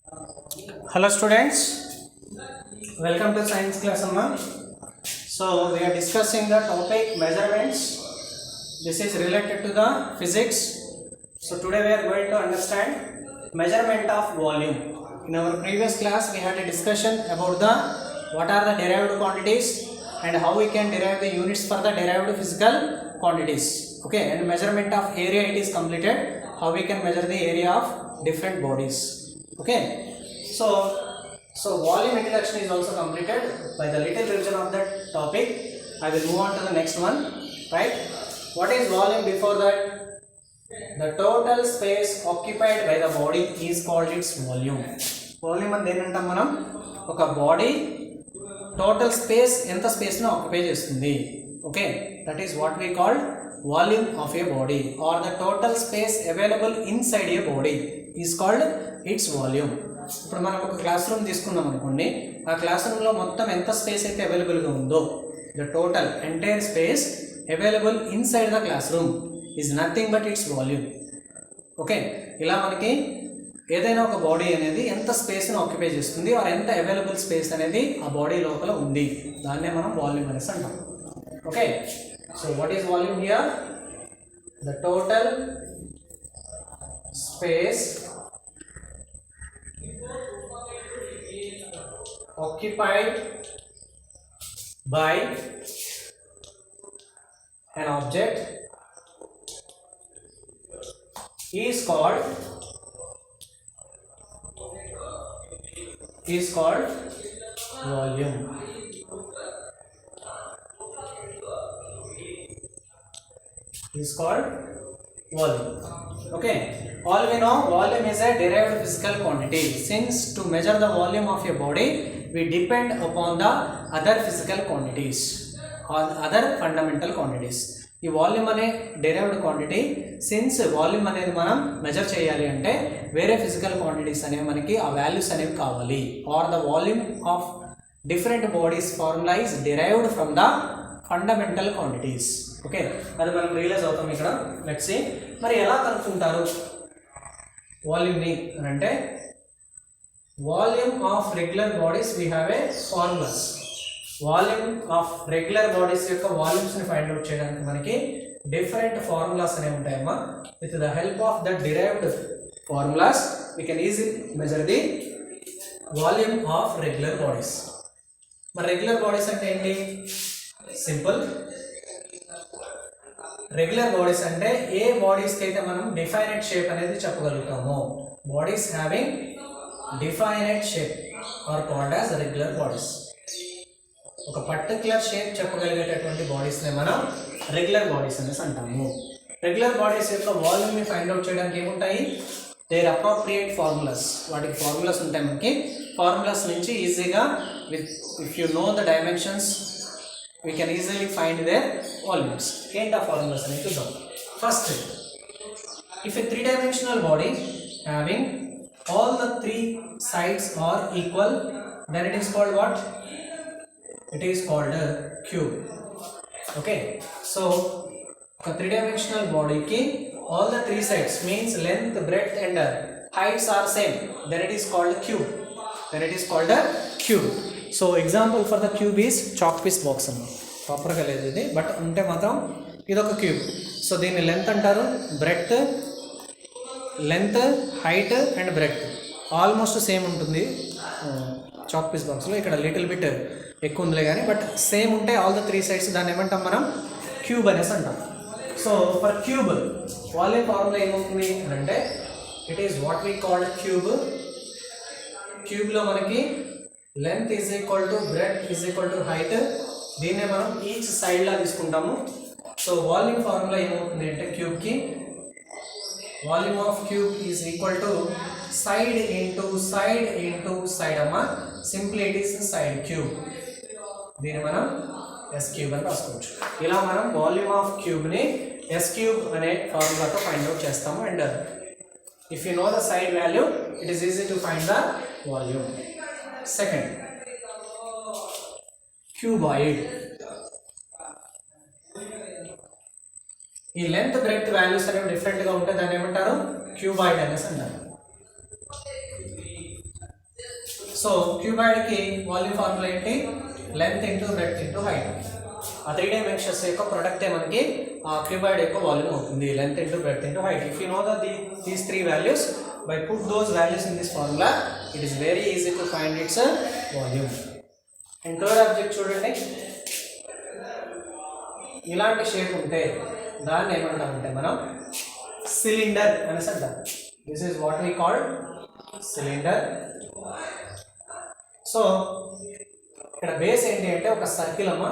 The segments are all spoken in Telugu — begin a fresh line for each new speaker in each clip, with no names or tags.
Hello students, welcome to science class number. So we are discussing the topic measurements. This is related to the physics. So today we are going to understand measurement of volume. In our previous class we had a discussion about the what are the derived quantities and how we can derive the units for the derived physical quantities. Okay, and measurement of area it is completed. How we can measure the area of different bodies. Okay. So volume introduction is also completed. By the little revision of that topic, I will move on to the next one. Right? What is volume before that? The total space occupied by the body is called its volume. Volume అంటే ఏంటంటే మనం ఒక బాడీ టోటల్ స్పేస్ ఎంత స్పేస్ ని ఆక్యుపై చేస్తుంది. Okay, that is what we called volume of a body or the total space available inside a body is called its volume. ఇప్పుడు మనం ఒక క్లాస్ రూమ్ తీసుకున్నాం అనుకోండి, ఆ క్లాస్ రూమ్లో మొత్తం ఎంత స్పేస్ అయితే అవైలబుల్గా ఉందో the total entire space available inside the class room is nothing but its volume. Okay, ఇలా మనకి ఏదైనా ఒక బాడీ అనేది ఎంత స్పేస్ని ఆక్యుపై చేస్తుంది ఆర్ ఎంత అవైలబుల్ స్పేస్ అనేది ఆ బాడీ లోపల ఉంది, దాన్నే మనం వాల్యూమ్ అనేసి అంటాం. Okay, so what is volume here? The total space occupied by an object is called volume. Is called volume. Okay, all we know volume is a derived physical quantity. Since to measure the volume of a body we depend upon the other physical quantities or other fundamental quantities. ఈ వాల్యూమ్ అనే డెరైవ్డ్ క్వాంటిటీ, సిన్స్ వాల్యూమ్ అనేది మనం మెజర్ చేయాలి అంటే వేరే ఫిజికల్ క్వాంటిటీస్ అనేవి మనకి ఆ వాల్యూస్ అనేవి కావాలి. Or the volume of different bodies formula is derived from the fundamental quantities. Okay, అది మనం రియలైజ్ అవుతాం ఇక్కడ. లెట్స్ సీ, మరి ఎలా కనుక్కుంటారు వాల్యూమ్ని అని అంటే, volume of regular bodies we have a formulas. Volume of regular bodies యొక్క వాల్యూమ్స్ని ఫైండ్ అవుట్ చేయడానికి మనకి డిఫరెంట్ ఫార్ములాస్ అనేవి ఉంటాయమ్మా. With the help of the derived formulas we can easy measure the volume of regular bodies. మరి రెగ్యులర్ బాడీస్ అంటే ఏంటి? సింపుల్, రెగ్యులర్ బాడీస్ అంటే ఏ బాడీస్కి అయితే మనం డిఫైనైట్ షేప్ అనేది చెప్పగలుగుతామో, bodies having definite shape are called as regular bodies. ఒక పర్టికులర్ షేప్ చెప్పగలిగేటటువంటి బాడీస్ని మనం రెగ్యులర్ బాడీస్ అనేసి అంటాము. రెగ్యులర్ బాడీస్ యొక్క వాల్యూమ్ని ఫైండ్ అవుట్ చేయడానికి ఏముంటాయి? There appropriate formulas. వాటికి ఫార్ములాస్ ఉంటాయి మనకి. ఫార్ములాస్ నుంచి ఈజీగా with if you know the dimensions we can easily find their volumes. ఏంటి ఆ ఫార్ములాస్ అనేది చూద్దాం. First, if a three-dimensional body having all the three sides are equal, then it is called what? It is called a cube. Okay, so a three-dimensional body ki all the three sides means length, breadth and heights are same, then it is called a cube. So example for the cube is chalk piece box అన్న. ప్రాపర్గా లేదు ఇది, బట్ ఉంటే మాత్రం ఇది ఒక క్యూబ్. సో దీన్ని లెంత్ అంటారు, length height and breadth almost same ఉంటుంది చాక్ పీస్ బాక్స్లో. ఇక్కడ లిటిల్ బిట్ ఎక్కువ ఉందిలే కానీ, బట్ సేమ్ ఉంటే ఆల్ ద త్రీ సైడ్స్ దాన్ని ఏమంటాం మనం? క్యూబ్ అనేసి అంటాం. So for cube volume formula ఏమవుతుంది అంటే, it is what we called cube. క్యూబ్లో మనకి length is equal to breadth is equal to height. దీన్నే మనం ఈచ్ సైడ్లా తీసుకుంటాము. సో వాల్యూమ్ ఫార్ములా ఏమవుతుంది అంటే, క్యూబ్కి volume of cube is equal to side into side అమ్మా. Simply it is side cube. దీన్ని మనం ఎస్ క్యూబ్ అని రాసుకోవచ్చు. ఇలా మనం వాల్యూమ్ ఆఫ్ క్యూబ్ని ఎస్ క్యూబ్ అనే ఫార్ములాతో ఫైండ్ అవుట్ చేస్తాము. And if you know the side value it is easy to find the volume. Second, cuboid. ఈ లెంత్ బ్రెడ్త్ వాల్యూస్ అనేవి డిఫరెంట్గా ఉంటే దాన్ని ఏమంటారు? క్యూబాయిడ్ అనేసి అంటారు. సో క్యూబాయిడ్కి వాల్యూమ్ ఫార్ములా ఏంటి? Length into breadth into height. ఆ 3 డైమెన్షన్స్ యొక్క ప్రొడక్టే మనకి ఆ క్యూబాయిడ్ యొక్క వాల్యూమ్ అవుతుంది, length into breadth into height. If you no these 3 values, by put those values in this formula, it is very easy to find its volume. And third object చూడండి, ఇలాంటి షేప్ ఉంటే దాన్ని ఏమంటామంటే మనం సిలిండర్ అనేసి అంటాం. This is what we call cylinder. So ఇక్కడ బేస్ ఏంటి అంటే ఒక సర్కిల్ అమ్మా.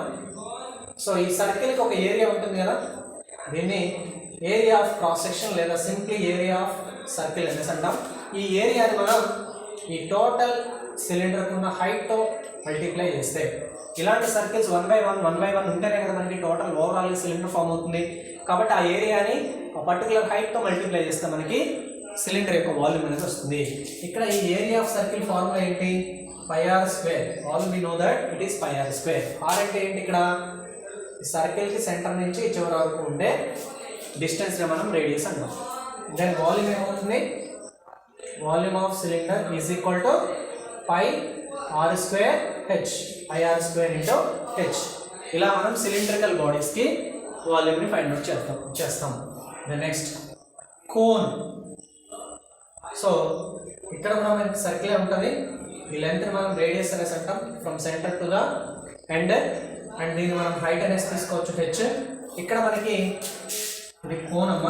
సో ఈ సర్కిల్కి ఒక ఏరియా ఉంటుంది కదా, దీన్ని ఏరియా ఆఫ్ క్రాస్ సెక్షన్ లేదా సింప్లీ ఏరియా ఆఫ్ సర్కిల్ అనేసి అంటాం. ఈ ఏరియాని మనం ఈ టోటల్ సిలిండర్కి ఉన్న హైట్తో మల్టిప్లై చేస్తే, ఇలాంటి సర్కిల్స్ 1 by 1 ఉంటేనే కదా మనకి టోటల్ ఓవరాల్ సిలిండర్ ఫామ్ అవుతుంది. కాబట్టి ఆ ఏరియాని ఆ పర్టికులర్ హైట్తో మల్టిప్లై చేస్తే మనకి సిలిండర్ యొక్క వాల్యూమ్ అనేది వస్తుంది. ఇక్కడ ఈ ఏరియా ఆఫ్ సర్కిల్ ఫార్ములా ఏంటి? πr². All we know that it is πr². r అంటే ఏంటి? ఇక్కడ ఈ సర్కిల్కి సెంటర్ నుంచి చివరి వరకు ఉండే డిస్టెన్స్ని మనం రేడియస్ అంటాం. దెన్ వాల్యూమ్ ఏమవుతుంది? Volume of cylinder is equal to πr²h, πr² into h. ఇలా మనం సిలిండ్రికల్ బాడీస్కి వాల్యూమ్ని ఫైండ్ అవుట్ చేస్తాం. The next cone. సో ఇక్కడ కూడా మనకి సర్కిల్ ఉంటుంది, ఈ లెంత్ మనం రేడియస్ అనేసి అంటాం, from centre to the end. And దీన్ని మనం హైట్ అనేసి తీసుకోవచ్చు h. ఇక్కడ మనకి ఇది కోన్ అమ్మ.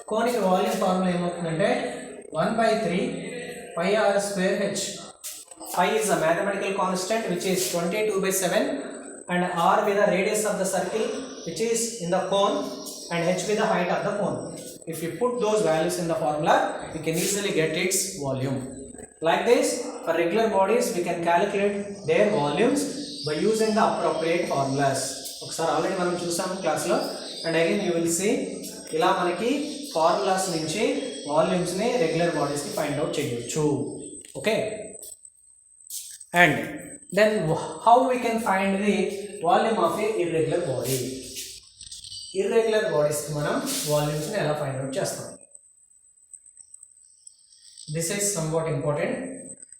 కోన్కి వాల్యూమ్ ఫార్ములా ఏమవుతుందంటే 1/3 πr²h. Phi is a mathematical constant which is 22/7, and r with the radius of the circle which is in the cone, and h with the height of the cone. If you put those values in the formula, we can easily get its volume. Like this, for regular bodies we can calculate their volumes by using the appropriate formulas. ఒకసారి ఆల్రెడీ మనం చూసాము క్లాస్లో, and again you will see ఇలా మనకి ఫార్ములాస్ నుంచి వాల్యూమ్స్ని రెగ్యులర్ బాడీస్కి ఫైండ్ అవుట్ చేయొచ్చు. Okay, and then how we can find the volume of a irregular body? Irregular బాడీస్కి మనం వాల్యూమ్స్ని ఎలా ఫైండ్ అవుట్ చేస్తాం? This is somewhat important.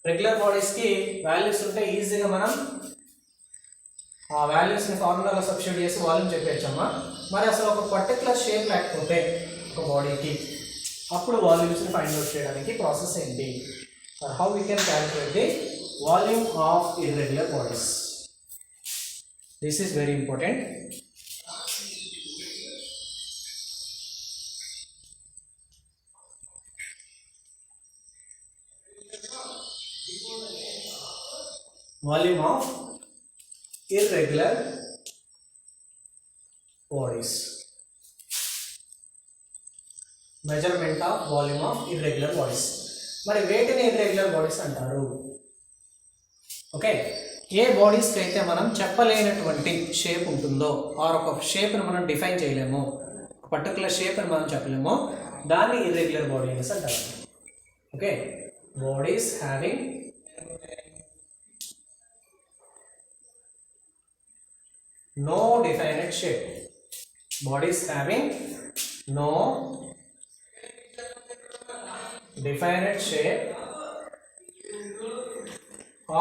Regular బాడీస్కి వాల్యూస్ ఉంటే ఈజీగా మనం ఆ వాల్యూస్ని ఫార్ములాలో సబ్స్టిట్యూట్ చేసి వాల్యూమ్ చెప్పేయచ్చమ్మా. మరి అసలు ఒక పర్టికులర్ షేప్ లేకపోతే ఒక బాడీకి, అప్పుడు వాల్యూమ్స్ని ఫైండ్ అవుట్ చేయడానికి ప్రాసెస్ ఏంటి? How we can calculate the volume of irregular bodies? This is very important. Volume of irregular bodies. Measurement of volume of irregular bodies. మరి వేటిని ఇర్రెగ్యులర్ బాడీస్ అంటారు? ఓకే, ఏ బాడీస్కి అయితే మనం చెప్పలేనటువంటి షేప్ ఉంటుందో, ఆర్ ఒక షేప్ని మనం డిఫైన్ చేయలేము, పర్టికులర్ షేప్ని మనం చెప్పలేము, దాన్ని ఇర్రెగ్యులర్ బాడీ అనేసి అంటారు. Okay, bodies having no definite shape. Bodies having no definite shape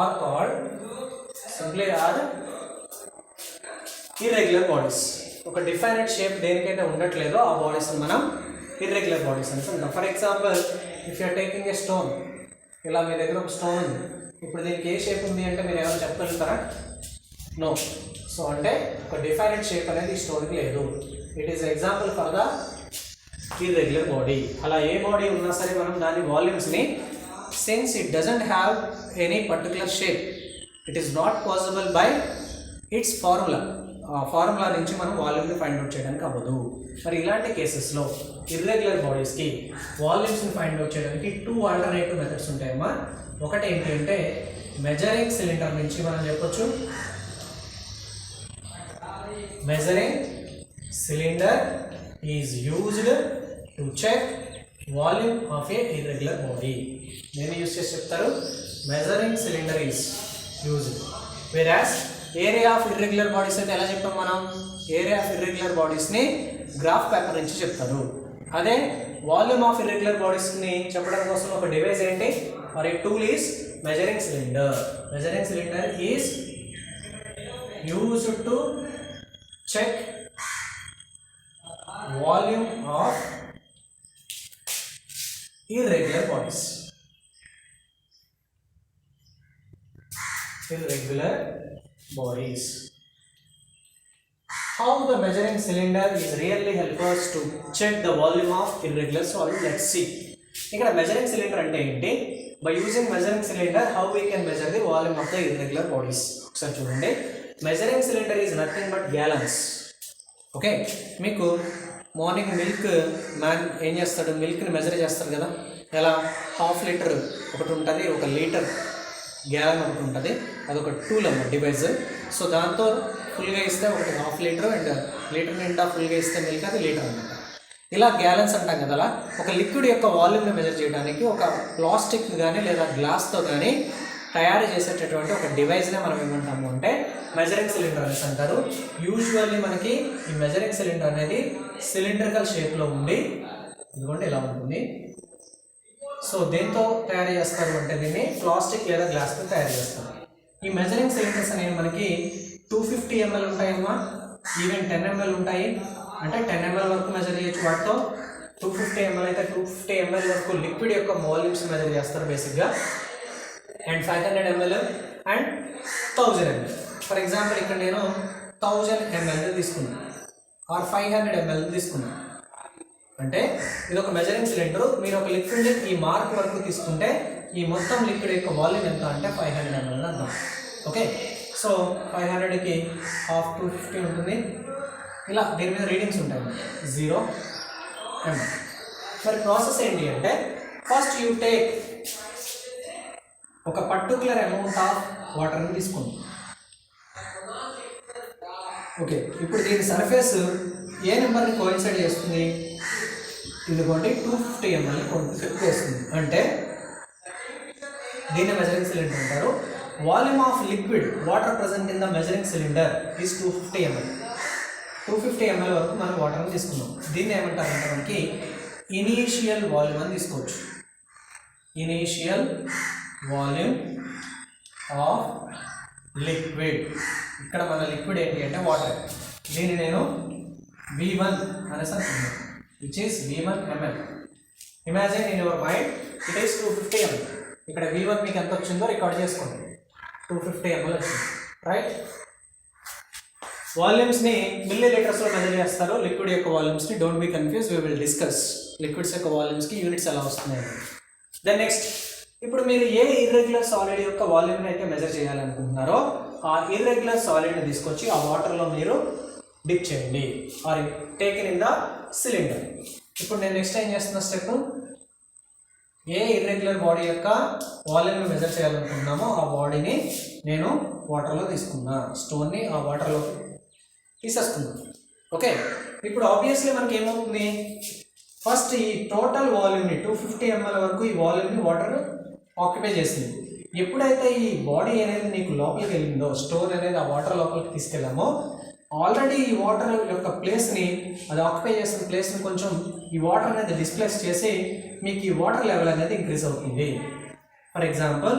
are called simply are irregular bodies. ఒక డిఫైనెట్ షేప్ దేనికైతే ఉండట్లేదో ఆ బాడీస్ మనం ఇర్రెగ్యులర్ బాడీస్ అని అంటాం. For example, if you're taking a stone, ఇలా మీ దగ్గర ఒక స్టోన్ ఉంది, ఇప్పుడు దీనికి ఏ షేప్ ఉంది అంటే మీరు ఏమైనా చెప్పగలుగుతారా? నో. సో అంటే ఒక డిఫైనెంట్ షేప్ అనేది ఈ స్టోన్కి లేదు. It is example for the irregular body. అలా ఏ బాడీ ఉన్నా సరే మనం దాని వాల్యూమ్స్ని, since it doesn't have any particular shape, it is not possible by its formula. ఆ ఫార్ములా నుంచి మనం వాల్యూమ్ని ఫైండ్ అవుట్ చేయడానికి అవ్వదు. మరి ఇలాంటి కేసెస్లో ఇర్రెగ్యులర్ బాడీస్కి వాల్యూమ్స్ని ఫైండ్ అవుట్ చేయడానికి 2 ఆల్టర్నేటివ్ మెథడ్స్ ఉంటాయమ్మా. ఒకటి ఏంటి అంటే మెజరింగ్ సిలిండర్ నుంచి మనం చెప్పొచ్చు. Measuring cylinder is used to check volume of a irregular body. Then use cheptaru measuring cylinder is used, whereas area of irregular bodies ante ela cheppam manam area of irregular bodies ni graph paper nunchi cheptaru. అదే వాల్యూమ్ ఆఫ్ ఇర్రెగ్యులర్ బాడీస్ని చెప్పడం కోసం ఒక డివైస్ ఏంటి or a tool is measuring cylinder. Measuring cylinder is used to check volume of irregular bodies. Irregular bodies. How the measuring cylinder is really help us to check the volume of irregular solid? Let's see. ఇక్కడ measuring cylinder అంటే ఏంటి? By using measuring cylinder, how we can measure the volume of the irregular bodies? ఒకసారి చూడండి. Measuring cylinder is nothing but gallons. Okay, మీకు మార్నింగ్ మిల్క్ మ్యాన్ ఏం చేస్తాడు, మిల్క్ని మెజర్ చేస్తాడు కదా, ఎలా హాఫ్ లీటర్ ఒకటి ఉంటుంది, ఒక లీటర్ గ్యాలన్ ఒకటి ఉంటుంది, అదొక టూల్ అన్నమాట డివైస్. సో దాంతో ఫుల్గా ఇస్తే ఒకటి హాఫ్ లీటర్ అండ్ లీటర్ నిండా ఫుల్గా ఇస్తే మిల్క్ అది లీటర్ అనమాట. ఇలా గ్యాలన్స్ అంటాం కదా. అలా ఒక లిక్విడ్ యొక్క వాల్యూమ్ని మెజర్ చేయడానికి ఒక ప్లాస్టిక్ కానీ లేదా గ్లాస్తో కానీ తయారు చేసేటటువంటి ఒక డివైస్నే మనం ఏమంటాము అంటే మెజరింగ్ సిలిండర్ అనేసి అంటారు. యూజువల్లీ మనకి ఈ మెజరింగ్ సిలిండర్ అనేది సిలిండ్రికల్ షేప్లో ఉండి ఇదిగోండి ఇలా ఉంటుంది. సో దేంతో తయారు చేస్తారు అంటే దీన్ని ప్లాస్టిక్ లేదా గ్లాస్తో తయారు చేస్తారు. ఈ మెజరింగ్ సిలిండర్స్ అనేవి మనకి 250 ml ఉంటాయమ్మా, ఈవెన్ 10 ml ఉంటాయి. అంటే 10 ml వరకు మెజర్ చేయొచ్చు వాటితో. 250 ml అయితే 250 ml వరకు లిక్విడ్ యొక్క వాల్యూమ్స్ మెజర్ చేస్తారు బేసిక్గా. And 500 ml and 1000 ml. For example ఇక్కడ నేను 1000 ml తీసుకున్నాను ఆర్ 500 ml తీసుకున్నాను. అంటే ఇది ఒక మెజరింగ్ సిలిండర్. మీరు ఒక లిక్విడ్ ఈ మార్క్ వరకు తీసుకుంటే ఈ మొత్తం లిక్విడ్ యొక్క వాల్యూమ్ ఎంత అంటే 500 ml అర్థం. ఓకే, సో 500కి హాఫ్ 250 ఉంటుంది. ఇలా దీని మీద రీడింగ్స్ ఉంటాయి 0 ml. మరి ప్రాసెస్ ఏంటి అంటే ఫస్ట్ యూ టేక్ ఒక పర్టికులర్ అమౌంట్ ఆఫ్ వాటర్ని తీసుకోండి. ఓకే, ఇప్పుడు దీని సర్ఫేస్ ఏ నెంబర్ని కోయిన్సైడ్ చేస్తుంది, ఇదిగోండి 250 ml చేస్తుంది. అంటే దీన్ని మెజరింగ్ సిలిండర్ అంటారు. Volume of liquid water present in the measuring cylinder is 250 ml. 250 ml వరకు మనం వాటర్ని తీసుకున్నాం. దీన్ని ఏమంటారంటే మనకి ఇనీషియల్ వాల్యూమ్ అని తీసుకోవచ్చు. Initial volume of liquid. ఇక్కడ మన లిక్విడ్ ఏంటి అంటే వాటర్. దీన్ని నేను V1 అనేసి అనుకున్నాను, which is V1 ml. Imagine in your mind it is 250 ml. ఇక్కడ V1 మీకు ఎంత వచ్చిందో రికార్డ్ చేసుకోండి. 250 ml వచ్చింది, రైట్. వాల్యూమ్స్ని మిల్లీ లీటర్స్లో మెజర్ చేస్తారు. లిక్విడ్ యొక్క వాల్యూమ్స్ని don't be confuse, we will discuss liquids యొక్క వాల్యూమ్స్కి యూనిట్స్ ఎలా వస్తున్నాయి. దెన్ నెక్స్ట్, ఇప్పుడు మీరు ఏ ఇర్రెగ్యులర్ సాలిడ్ యొక్క వాల్యూమ్ని అయితే మెజర్ చేయాలనుకుంటున్నారో ఆ ఇర్రెగ్యులర్ సాలిడ్ని తీసుకొచ్చి ఆ వాటర్లో మీరు డిప్ చేయండి or taken in the cylinder. ఇప్పుడు నేను నెక్స్ట్ ఏం చేస్తున్న స్టెప్, ఏ ఇర్రెగ్యులర్ బాడీ యొక్క వాల్యూమ్ని మెజర్ చేయాలనుకుంటున్నామో ఆ బాడీని నేను వాటర్లో తీసుకున్నా, స్టోన్ని ఆ వాటర్లో తీసేసుకున్నాను. ఓకే, ఇప్పుడు ఆబ్వియస్లీ మనకి ఏమవుతుంది, ఫస్ట్ ఈ టోటల్ వాల్యూమ్ని 250 ml వరకు ఈ వాల్యూమ్ని వాటర్ ఆక్యుపై చేసింది. ఎప్పుడైతే ఈ బాడీ అనేది నీకు లోపలికి వెళ్ళిందో, స్టోన్ అనేది ఆ వాటర్ లోపలికి తీసుకెళ్ళామో, ఆల్రెడీ ఈ వాటర్ యొక్క ప్లేస్ని, అది ఆక్యుపై చేసిన ప్లేస్ని కొంచెం ఈ వాటర్ అనేది డిస్ప్లేస్ చేసి మీకు ఈ వాటర్ లెవెల్ అనేది ఇంక్రీజ్ అవుతుంది. For example,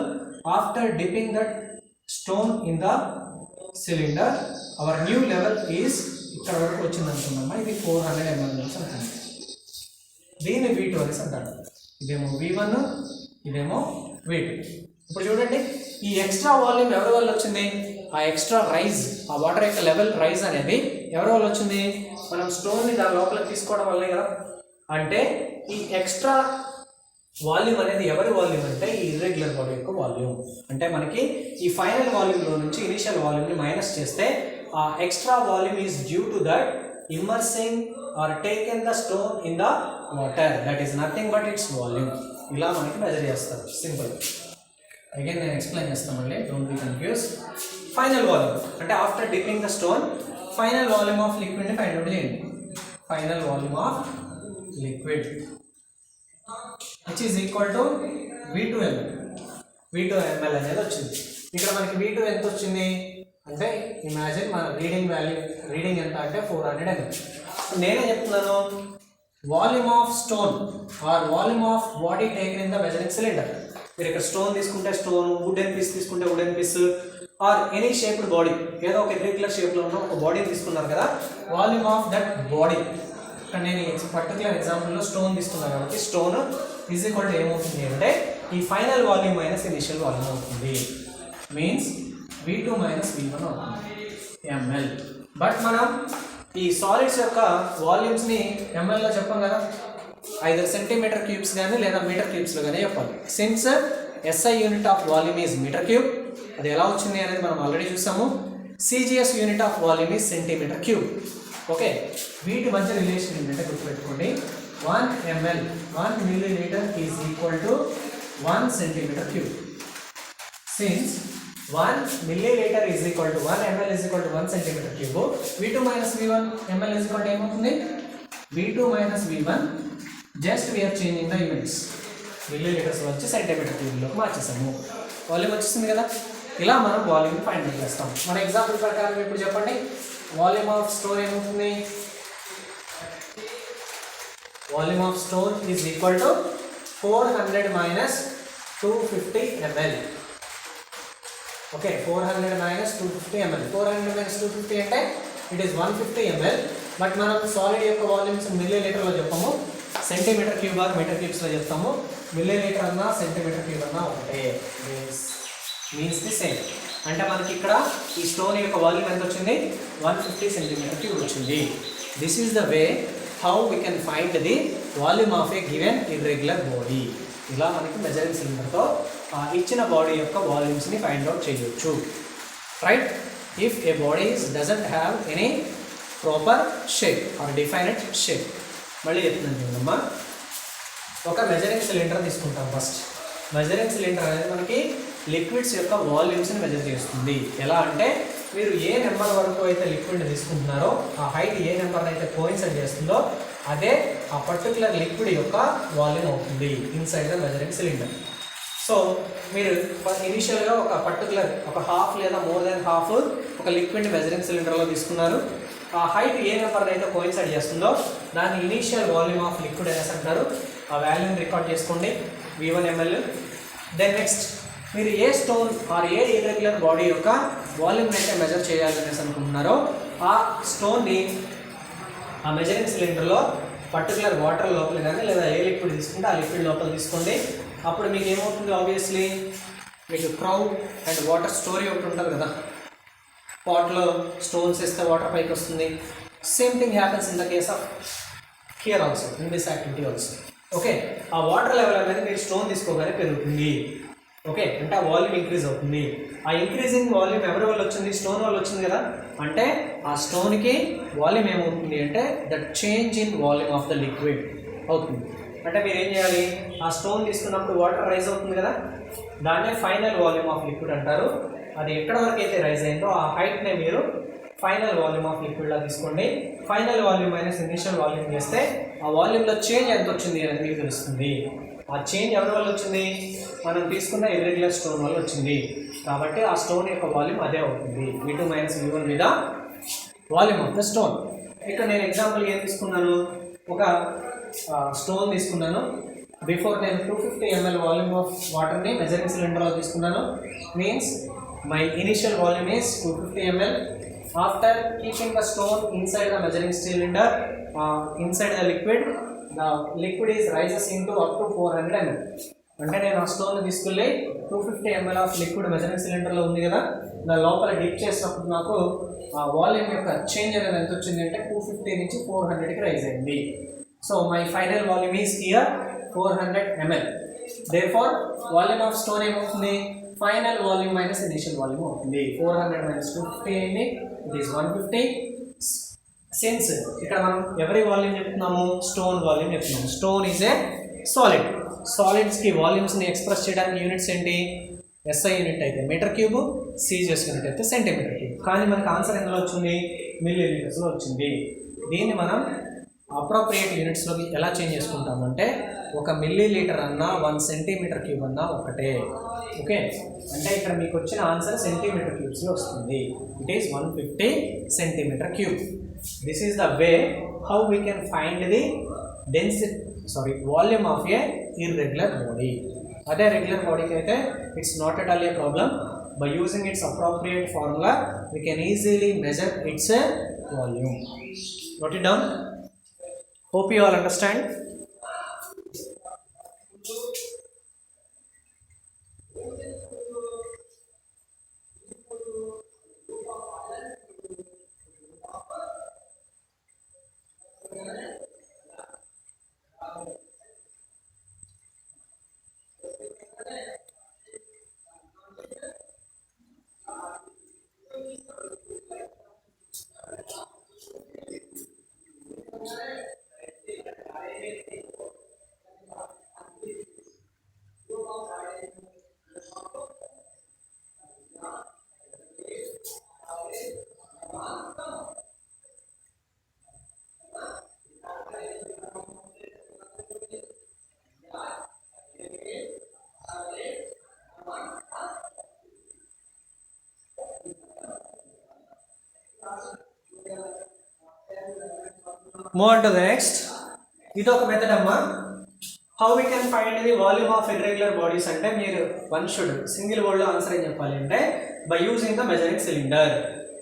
after dipping that stone in the cylinder our new level is ఇక్కడ వరకు వచ్చింది అనుకున్నామా, ఇది 400 ml అనుకుంది. దీన్ని V2 అనేసి అంటారు. ఇదేమో V1, ఇదేమో V2. ఇప్పుడు చూడండి, ఈ ఎక్స్ట్రా వాల్యూమ్ ఎవరి వల్ల వచ్చింది, ఆ ఎక్స్ట్రా రైజ్, ఆ వాటర్ యొక్క లెవెల్ రైజ్ అనేది ఎవరి వల్ల వచ్చింది, మనం స్టోన్ని దాని లోపలికి తీసుకోవడం వల్లే కదా. అంటే ఈ ఎక్స్ట్రా వాల్యూమ్ అనేది ఎవరి వాల్యూమ్ అంటే ఈ ఇర్రెగ్యులర్ బాడీ యొక్క వాల్యూమ్. అంటే మనకి ఈ ఫైనల్ వాల్యూమ్లో నుంచి ఇనిషియల్ వాల్యూమ్ని మైనస్ చేస్తే ఆ extra volume is due to that immersing or taken the stone in the water, that is nothing but its volume. ఇలా మనకి మెజర్ చేస్తారు, సింపుల్. అగైన్ నేను ఎక్స్ప్లెయిన్ చేస్తామండి, don't be confuse. Final volume అంటే after dipping the stone final volume of లిక్విడ్ని ఫైండ్ అవుట్ చేయండి. Final volume of liquid which is equal to V2 ml. V2 ml అనేది వచ్చింది. ఇక్కడ మనకి V2 ఎంత వచ్చింది అంటే ఇమాజిన్ మన రీడింగ్ ఎంత అంటే 400 ml. నేనే చెప్తున్నాను, volume of stone or volume of body taken in the measuring cylinder. మీరు ఇక్కడ స్టోన్ తీసుకుంటే స్టోన్, వుడెన్ పీస్ తీసుకుంటే wooden piece, or any shaped body, ఏదో ఒక ఇర్రెగ్యులర్ షేప్లో ఉన్న ఒక బాడీని తీసుకున్నారు కదా, వాల్యూమ్ ఆఫ్ దట్ బాడీ. ఇక్కడ నేను పర్టికులర్ ఎగ్జాంపుల్లో స్టోన్ తీసుకున్నాను కాబట్టి స్టోన్ ఈజ్ ఈక్వల్ టు ఏమవుతుంది అంటే ఈ final volume minus initial volume అవుతుంది. మీన్స్ V2 మైనస్ V1 అవుతుంది ml. బట్ మనం ఈ సాలిడ్స్ యొక్క వాల్యూమ్స్ని ఎంఎల్లో చెప్పాం కదా, ఐదర్ సెంటీమీటర్ క్యూబ్స్ కానీ లేదా మీటర్ క్యూబ్స్లో కానీ చెప్పాలి. Since SI unit of volume is metre cube, అది ఎలా వచ్చింది అనేది మనం ఆల్రెడీ చూసాము. CGS unit of volume is centimetre cube. Okay, వీటి మధ్య రిలేషన్ ఏంటంటే గుర్తుపెట్టుకోండి, 1 ml 1 milliliter is equal to 1 centimeter cube. Since 1 milliliter is equal to 1 ml is equal to 1 centimeter cube, V2 minus V1 ml is equal to ఏమవుతుంది, V2 minus V1, just we are changing the units, millilitres వచ్చి సెంటీమీటర్ క్యూబ్లోకి మార్చేసాము, వాల్యూమ్ వచ్చేసింది కదా. ఇలా మనం వాల్యూమ్ ఫైండ్ అవుట్ చేస్తాం. మన ఎగ్జాంపుల్ ప్రకారం ఇప్పుడు చెప్పండి, వాల్యూమ్ ఆఫ్ స్టోన్ ఏమవుతుంది, volume of stone is equal to 400 minus 250 ml. Okay, 400 minus 250 ml. 400 minus 250 అంటే ఇట్ ఈస్ 150 ml. బట్ మనం సాలిడ్ యొక్క వాల్యూమ్స్ మిల్లీలీటర్లో చెప్పాము, సెంటీమీటర్ క్యూబ్ ఆర్ మీటర్ క్యూబ్స్లో చెప్తాము. మిల్లీలీటర్ అన్నా సెంటీమీటర్ క్యూబ్ అన్నా ఒకటే, మీన్స్ ది సేమ్. అంటే మనకి ఇక్కడ ఈ స్టోన్ యొక్క వాల్యూమ్ ఎంత వచ్చింది, 150 సెంటీమీటర్ క్యూబ్ వచ్చింది. This is the way how we can find the volume of a given irregular body. ఇలా మనకి మెజరింగ్ సిలిండర్తో ఇచ్చిన బాడీ యొక్క వాల్యూమ్స్ని ఫైండ్ అవుట్ చేయొచ్చు. Right, if a body doesn't have any proper shape or defined shape. మళ్ళీ చెప్తున్నాను చూడమ్మా, ఒక మెజరింగ్ సిలిండర్ తీసుకుంటాం. ఫస్ట్ మెజరింగ్ సిలిండర్ అనేది మనకి లిక్విడ్స్ యొక్క వాల్యూమ్స్ని మెజర్ చేస్తుంది. ఎలా అంటే మీరు ఏ నెంబర్ వరకు అయితే లిక్విడ్ తీసుకుంటున్నారో ఆ హైట్ ఏ నెంబర్ అయితే కోయిన్సైడ్ చేస్తుందో అదే ఆ పర్టికులర్ లిక్విడ్ యొక్క వాల్యూమ్ అవుతుంది inside the measuring cylinder. So మీరు ఇనిషియల్గా ఒక పర్టికులర్ ఒక హాఫ్ లేదా మోర్ దాన్ హాఫ్ ఒక లిక్విడ్ మెజరింగ్ సిలిండర్లో తీసుకున్నారు. ఆ హైట్ ఏ నెంబర్ అయితే కోయిన్సైడ్ చేస్తుందో దాన్ని ఇనీషియల్ వాల్యూమ్ ఆఫ్ లిక్విడ్ అనేసి అంటారు. ఆ వాల్యూమ్ రికార్డ్ చేసుకోండి, V1 ml. దెన్ నెక్స్ట్ మీరు a stone or a irregular body యొక్క వాల్యూమ్ అయితే మెజర్ చేయాలి అనేసి అనుకుంటున్నారో ఆ స్టోన్ని ఆ మెజరింగ్ సిలిండర్లో పర్టికులర్ వాటర్ లోపల కానీ లేదా ఏ లిక్విడ్ తీసుకుంటే ఆ లిక్విడ్ లోపల తీసుకోండి. అప్పుడు మీకు ఏమవుతుంది, ఆబ్వియస్లీ మీకు క్రౌడ్ అండ్ వాటర్ స్టోరీ ఒకటి ఉంటుంది కదా, పాట్లో స్టోన్స్ వేస్తే వాటర్ పైకి వస్తుంది. Same thing happens in the case of here also, in this activity also. Okay, ఆ వాటర్ లెవెల్ అనేది మీరు స్టోన్ తీసుకోగానే పెరుగుతుంది. ఓకే, అంటే ఆ వాల్యూమ్ ఇంక్రీజ్ అవుతుంది. ఆ ఇంక్రీజింగ్ వాల్యూమ్ ఎవరి వల్ల వచ్చింది, స్టోన్ వల్ల వచ్చింది కదా. అంటే ఆ స్టోన్కి వాల్యూమ్ ఏమవుతుంది అంటే that change in volume of the liquid అవుతుంది. అంటే మీరు ఏం చేయాలి, ఆ స్టోన్ తీసుకున్నప్పుడు వాటర్ రైజ్ అవుతుంది కదా, దాన్నే ఫైనల్ వాల్యూమ్ ఆఫ్ లిక్విడ్ అంటారు. అది ఎక్కడ వరకు అయితే రైజ్ అయిందో ఆ హైట్నే మీరు ఫైనల్ వాల్యూమ్ ఆఫ్ లిక్విడ్లా తీసుకోండి. Final volume minus initial volume చేస్తే ఆ వాల్యూమ్లో చేంజ్ ఎంత వచ్చింది అనేది మీకు తెలుస్తుంది. ఆ చేంజ్ ఎవరి వల్ల వచ్చింది, మనం తీసుకున్న ఇర్రెగ్యులర్ స్టోన్ వల్ల వచ్చింది. కాబట్టి ఆ స్టోన్ యొక్క వాల్యూమ్ అదే అవుతుంది, V2 మైనస్ V1 మీద వాల్యూమ్ ఆఫ్ ద స్టోన్. ఇక్కడ నేను ఎగ్జాంపుల్ ఏం తీసుకున్నాను, ఒక స్టోన్ తీసుకున్నాను. బిఫోర్ నేను 250 ml వాల్యూమ్ ఆఫ్ వాటర్ని మెజరింగ్ సిలిండర్లో తీసుకున్నాను. Means my initial volume is 250 ml. After keeping the stone inside the measuring cylinder, inside the liquid is rises into up to 400 ml. అంటే నేను ఆ స్టోన్ తీసుకెళ్ళి 250 ml ఆఫ్ లిక్విడ్ మెజరింగ్ సిలిండర్లో ఉంది కదా, దాని లోపల డిప్ చేసినప్పుడు నాకు ఆ వాల్యూమ్ యొక్క చేంజ్ అనేది ఎంత వచ్చింది అంటే 250 నుంచి 400కి రైజ్ అయింది. So my final volume is here 400 ml. Therefore volume of stone ఏమవుతుంది, final volume minus initial volume అవుతుంది. 400 మైనస్ 250 అయింది, ఇట్ ఈస్ 150. సిన్స్ ఇక్కడ మనం ఎవరి వాల్యూమ్ చెప్తున్నాము, స్టోన్ వాల్యూమ్ చెప్తున్నాము. Stone is a solid. సాలిడ్స్కి వాల్యూమ్స్ని ఎక్స్ప్రెస్ చేయడానికి యూనిట్స్ ఏంటి, SI యూనిట్ అయితే మీటర్ క్యూబ్, CGS యూనిట్ అయితే సెంటీమీటర్ క్యూబ్. కానీ మనకు ఆన్సర్ ఎందులో వచ్చింది, మిల్లీలీటర్స్లో వచ్చింది. దీన్ని మనం అప్రోప్రియేట్ యూనిట్స్లోకి ఎలా చేంజ్ చేసుకుంటామంటే ఒక మిల్లీలీటర్ అన్నా 1 సెంటీమీటర్ క్యూబ్ అన్నా ఒకటే. ఓకే, అంటే ఇక్కడ మీకు వచ్చిన ఆన్సర్ సెంటీమీటర్ క్యూబ్స్లో వస్తుంది. It is 150 centimetre cube. This is the way how we can find the volume of a irregular body. అదే రెగ్యులర్ బాడీకి అయితే it's not at all a problem. By using its appropriate formula, we can easily measure its volume. Note it down. Hope you all understand. Move on to the next. ఇది ఒక మెథడ్ అమ్మా. How we can find the volume of irregular bodies అంటే మీరు వన్ షుడ్ సింగిల్ వర్డ్ లో ఆన్సర్ ఏం చెప్పాలి అంటే by using the measuring cylinder.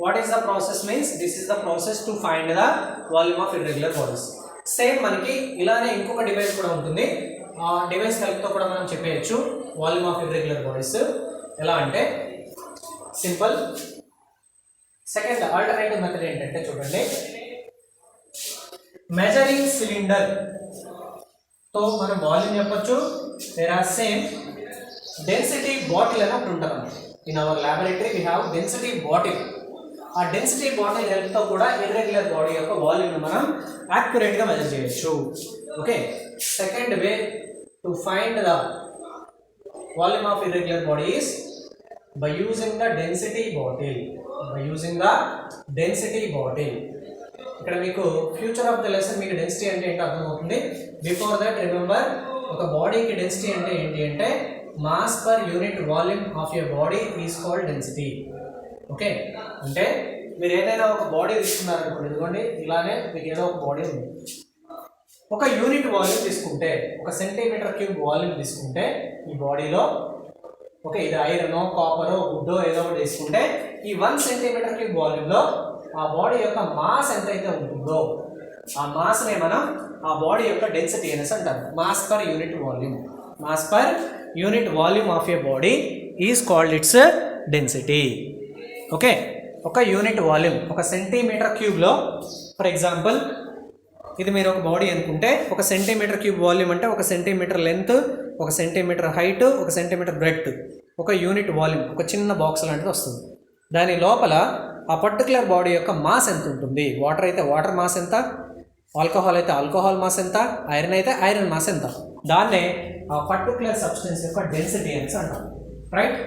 What is the process means this is the process to find the volume of irregular bodies. Same మనకి ఇలానే ఇంకొక డివైస్ కూడా ఉంటుంది. ఆ డివైస్ హెల్ప్ తో కూడా మనం చెప్పేయచ్చు వాల్యూమ్ ఆఫ్ ఇర్రెగ్యులర్ బాడీస్. ఎలా అంటే సింపుల్. సెకండ్ ఆల్టర్నేటివ్ మెథడ్ ఏంటంటే చూడండి, మెజరింగ్ సిలిండర్ తో మనం వాల్యూమ్ చెప్పొచ్చు. There are same density bottle అని ఒకటి ఉంటుంది. In our laboratory we have density bottle. ఆ డెన్సిటీ బాటిల్ హెల్ప్ తో కూడా ఇర్రెగ్యులర్ బాడీ యొక్క వాల్యూమ్ మనం యాక్యురేట్ గా మెజర్ చేయొచ్చు. Okay, second way to find the volume of irregular body is by using the density bottle. By using the density bottle. ఇక్కడ మీకు ఫ్యూచర్ ఆఫ్ ద లెసన్ మీకు డెన్సిటీ అంటే ఏంటో అర్థమవుతుంది. బిఫోర్ దట్ రిమెంబర్, ఒక బాడీకి డెన్సిటీ అంటే ఏంటి అంటే mass per unit volume of your body is called density. Okay, అంటే మీరు ఏదైనా ఒక బాడీ తీసుకున్నారనుకోండి, ఇదిగోండి ఇలానే మీకు ఏదో ఒక బాడీ ఉంది. ఒక యూనిట్ వాల్యూమ్ తీసుకుంటే, ఒక సెంటీమీటర్ క్యూబ్ వాల్యూమ్ తీసుకుంటే ఈ బాడీలో, ఓకే ఇది ఐరనో కాపరో వుడ్డో ఏదో ఒకటి తీసుకుంటే ఈ 1 సెంటీమీటర్ క్యూబ్ వాల్యూమ్లో ఆ బాడీ యొక్క మాస్ ఎంతైతే ఉంటుందో ఆ మాస్నే మనం ఆ బాడీ యొక్క డెన్సిటీ అనేసి అంటారు. Mass per unit volume. Mass per unit volume of a body is called it's density. Okay, ఒక యూనిట్ వాల్యూమ్ ఒక సెంటీమీటర్ క్యూబ్లో, ఫర్ ఎగ్జాంపుల్ ఇది మీరు ఒక బాడీ అనుకుంటే ఒక సెంటీమీటర్ క్యూబ్ వాల్యూమ్ అంటే ఒక సెంటీమీటర్ లెంత్, ఒక సెంటీమీటర్ హైట్, ఒక సెంటీమీటర్ బ్రెడ్త్, ఒక యూనిట్ వాల్యూమ్, ఒక చిన్న బాక్స్ లాంటిది వస్తుంది. దాని లోపల ఆ పర్టికులర్ బాడీ యొక్క మాస్ ఎంత ఉంటుంది. వాటర్ అయితే వాటర్ మాస్ ఎంత, ఆల్కహాల్ అయితే ఆల్కహాల్ మాస్ ఎంత, ఐరన్ అయితే ఐరన్ మాస్ ఎంత, దాన్నే ఆ పర్టికులర్ సబ్స్టెన్స్ యొక్క డెన్సిటీ అనేసి అంటాం. రైట్,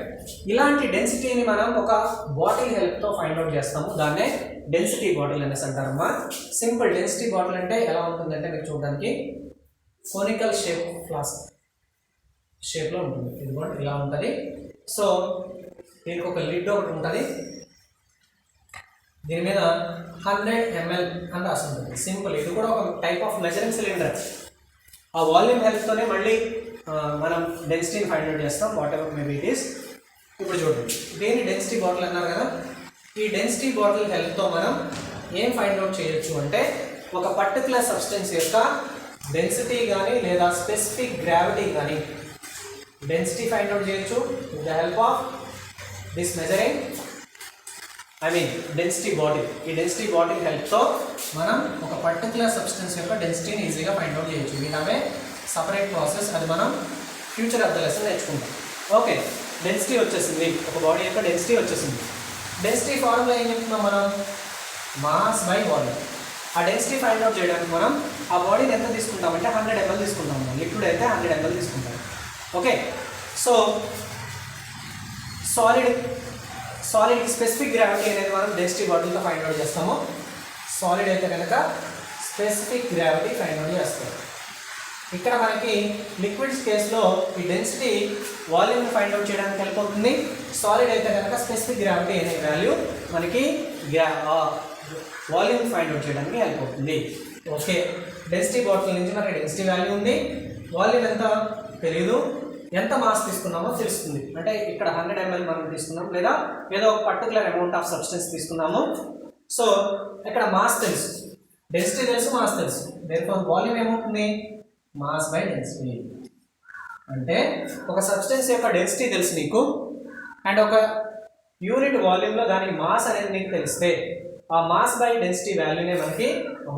ఇలాంటి డెన్సిటీని మనం ఒక బాటిల్ హెల్ప్తో ఫైండ్ అవుట్ చేస్తాము. దాన్నే డెన్సిటీ బాటిల్ అనేసి అంటారమ్మా. సింపుల్ డెన్సిటీ బాటిల్ అంటే ఎలా ఉంటుందంటే మీకు చూడడానికి కోనికల్ షేప్ ఫ్లాస్క్ షేప్లో ఉంటుంది. ఇదిగోండి ఇలా ఉంటుంది. సో దీనికి ఒక లిడ్ ఒకటి ఉంటుంది. దీని మీద 100 ml అని రాసి ఉంటుంది. సింపుల్, ఇది కూడా ఒక టైప్ ఆఫ్ మెజరింగ్ సిలిండర్. ఆ వాల్యూమ్ హెల్ప్తోనే మళ్ళీ మనం డెన్సిటీని ఫైండ్ అవుట్ చేస్తాం, what ever maybe it is. ఇప్పుడు చూడండి, దీన్ని డెన్సిటీ బాటిల్ అన్నారు కదా. ఈ డెన్సిటీ బాటిల్ హెల్ప్తో మనం ఏం ఫైండ్ అవుట్ చేయొచ్చు అంటే ఒక పర్టికులర్ సబ్స్టెన్స్ యొక్క డెన్సిటీ కానీ లేదా స్పెసిఫిక్ గ్రావిటీ కానీ డెన్సిటీ ఫైండ్ అవుట్ చేయొచ్చు with the help of this measuring density bottle. ఈ డెన్సిటీ బాటిల్ హెల్ప్తో మనం ఒక పర్టికులర్ సబ్స్టెన్స్ యొక్క డెన్సిటీని ఈజీగా ఫైండ్ అవుట్ చేయొచ్చు. We have A separate process, అది మనం ఫ్యూచర్ ఆఫ్ ద లెసన్ నేర్చుకుంటాం. ఓకే, డెన్సిటీ వచ్చేసింది, ఒక బాడీ యొక్క డెన్సిటీ వచ్చేసింది. డెన్సిటీ ఫార్ములా ఏం చెప్తున్నాం మనం, మాస్ బై వాల్యూమ్. ఆ డెన్సిటీ ఫైండ్ అవుట్ చేయడానికి మనం ఆ బాడీని ఎంత తీసుకుంటామంటే 100 ml తీసుకుంటాం. లిక్విడ్ అయితే 100 ml తీసుకుంటాం. Okay, so solid specific gravity అనేది మనం డెన్సిటీ బాటిల్తో ఫైండ్ అవుట్ చేస్తాము. సాలిడ్ అయితే కనుక స్పెసిఫిక్ గ్రావిటీ ఫైండ్ అవుట్ చేస్తాం. ఇక్కడ మనకి లిక్విడ్స్ కేసులో ఈ డెన్సిటీ వాల్యూమ్ ఫైండ్ అవుట్ చేయడానికి హెల్ప్ అవుతుంది. సాలిడ్ అయితే కనుక స్పెసిఫిక్ గ్రావిటీ అనే వాల్యూ మనకి వాల్యూమ్ ఫైండ్ అవుట్ చేయడానికి హెల్ప్ అవుతుంది. ఓకే, డెన్సిటీ బాటిల్ నుంచి మనకి డెన్సిటీ వాల్యూ ఉంది, వాల్యూమ్ ఎంత తెలీదు, ఎంత మాస్ తీసుకున్నామో తెలుస్తుంది. అంటే ఇక్కడ 100 ml మనం తీసుకున్నాం లేదా ఏదో ఒక పర్టికులర్ అమౌంట్ ఆఫ్ సబ్స్టెన్స్ తీసుకున్నాము. సో ఇక్కడ మాస్ తెలుసు, డెన్సిటీ తెలుసు, మాస్ తెలుసు. దేర్ఫోర్ వాల్యూమ్ ఏమవుతుంది, మాస్ బై డెన్సిటీ. అంటే ఒక సబ్స్టెన్స్ యొక్క డెన్సిటీ తెలుసు నీకు, అండ్ ఒక యూనిట్ వాల్యూమ్లో దాని మాస్ అనేది నీకు తెలిస్తే ఆ మాస్ బై డెన్సిటీ వాల్యూనే మనకి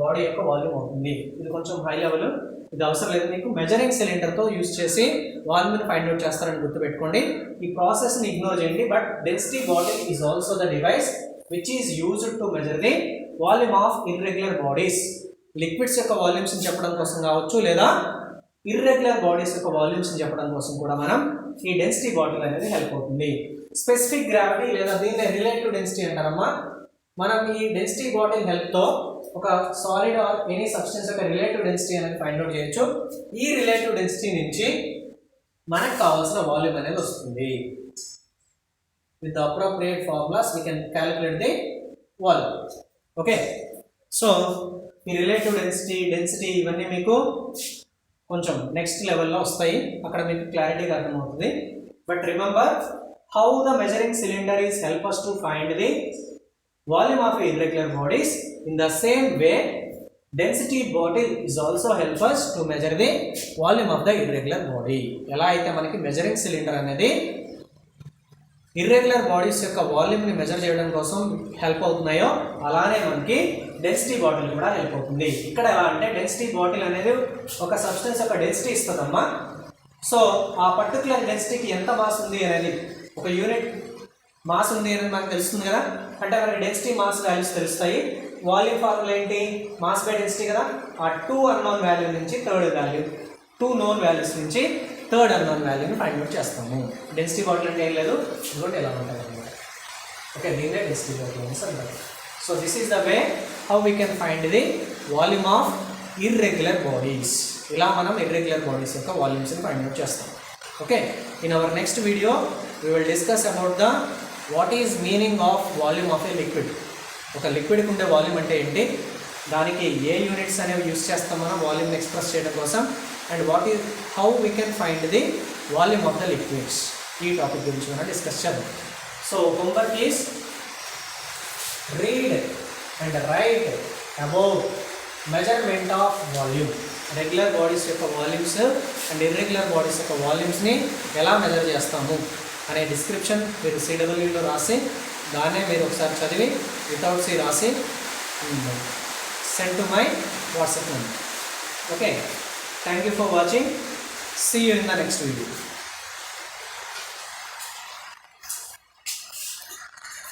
బాడీ యొక్క వాల్యూమ్ అవుతుంది. ఇది కొంచెం హై లెవెల్, ఇది అవసరం లేదు మీకు. మెజరింగ్ సిలిండర్తో యూజ్ చేసి వాల్యూమ్ని ఫైండ్ అవుట్ చేస్తారని గుర్తుపెట్టుకోండి. ఈ ప్రాసెస్ని ఇగ్నోర్ చేయండి. But density bottle is also the device which is used to measure the volume of irregular bodies. Liquids యొక్క వాల్యూమ్స్ని చెప్పడం కోసం కావచ్చు, లేదా ఇర్రెగ్యులర్ బాడీస్ యొక్క వాల్యూమ్స్ని చెప్పడం కోసం కూడా మనం ఈ డెన్సిటీ బాటిల్ అనేది హెల్ప్ అవుతుంది. స్పెసిఫిక్ గ్రావిటీ లేదా దీన్ని రిలేటివ్ డెన్సిటీ అంటారమ్మా. మనం ఈ డెన్సిటీ బాటిల్ హెల్ప్తో ఒక సాలిడ్ ఆర్ ఎనీ సబ్స్టెన్స్ యొక్క రిలేటివ్ డెన్సిటీ అనేది ఫైండ్ అవుట్ చేయొచ్చు. ఈ రిలేటివ్ డెన్సిటీ నుంచి మనకు కావాల్సిన వాల్యూమ్ అనేది వస్తుంది. With the appropriate formulas we can calculate the volume. Okay, so ఈ రిలేటివ్ డెన్సిటీ ఇవన్నీ మీకు కొంచెం నెక్స్ట్ లెవెల్లో వస్తాయి, అక్కడ మీకు క్లారిటీగా అర్థమవుతుంది. But remember how the measuring cylinder is help us to find the volume of irregular bodies. In the same way, density bottle is also help us to measure the volume of the irregular body. ఎలా అయితే మనకి మెజరింగ్ సిలిండర్ అనేది ఇర్రెగ్యులర్ బాడీస్ యొక్క వాల్యూమ్ని మెజర్ చేయడం కోసం హెల్ప్ అవుతున్నాయో, అలానే మనకి డెన్సిటీ బాటిల్ కూడా హెల్ప్ అవుతుంది. ఇక్కడ ఎలా అంటే డెన్సిటీ బాటిల్ అనేది ఒక సబ్స్టెన్స్ యొక్క డెన్సిటీ ఇస్తుందమ్మా. సో ఆ పర్టికులర్ డెన్సిటీకి ఎంత మాస్ ఉంది అనేది, ఒక యూనిట్ మాస్ ఉంది అనేది మనకు తెలుస్తుంది కదా. అంటే మనకి డెన్సిటీ మాస్ వాల్యూస్ తెలుస్తాయి. వాల్యూమ్ ఫార్ములా ఏంటి, మాస్ బై డెన్సిటీ కదా. ఆ 2 అన్నోన్ వాల్యూ నుంచి థర్డ్ వాల్యూ, 2 నోన్ వాల్యూస్ నుంచి థర్డ్ అన్నోన్ వాల్యూని ఫైండ్ అవుట్ చేస్తాము. డెన్సిటీ బాటిల్ అంటే ఏం లేదు, ఇంకోటి ఎలా ఉంటుంది అనమాట. ఓకే, దీన్నే డెన్సిటీ బాటిల్ అనేసి అంటారు. So this is the way how we can find the volume of irregular bodies. ఇలా మనం ఇర్రెగ్యులర్ బాడీస్ యొక్క వాల్యూమ్స్ని ఫైండ్ అవుట్ చేస్తాం. Okay, in our next video we will discuss about the what is meaning of volume of A liquid. ఒక లిక్విడ్కి ఉండే వాల్యూమ్ అంటే ఏంటి, దానికి ఏ యూనిట్స్ అనేవి యూస్ చేస్తాం మనం వాల్యూమ్ని ఎక్స్ప్రెస్ చేయడం కోసం, and what is how we can find the volume of the liquids. ఈ టాపిక్ గురించి మనం డిస్కస్ చేద్దాం. So homework is read and write about measurement of volume. Regular bodies యొక్క వాల్యూమ్స్ అండ్ ఇర్రెగ్యులర్ బాడీస్ యొక్క వాల్యూమ్స్ని ఎలా మెజర్ చేస్తాము అనే డిస్క్రిప్షన్ మీరు CWలో రాసి దాన్నే మీరు ఒకసారి చదివి వితౌట్ సి రాసి send to my WhatsApp number. Okay, thank you for watching. See you in the next video.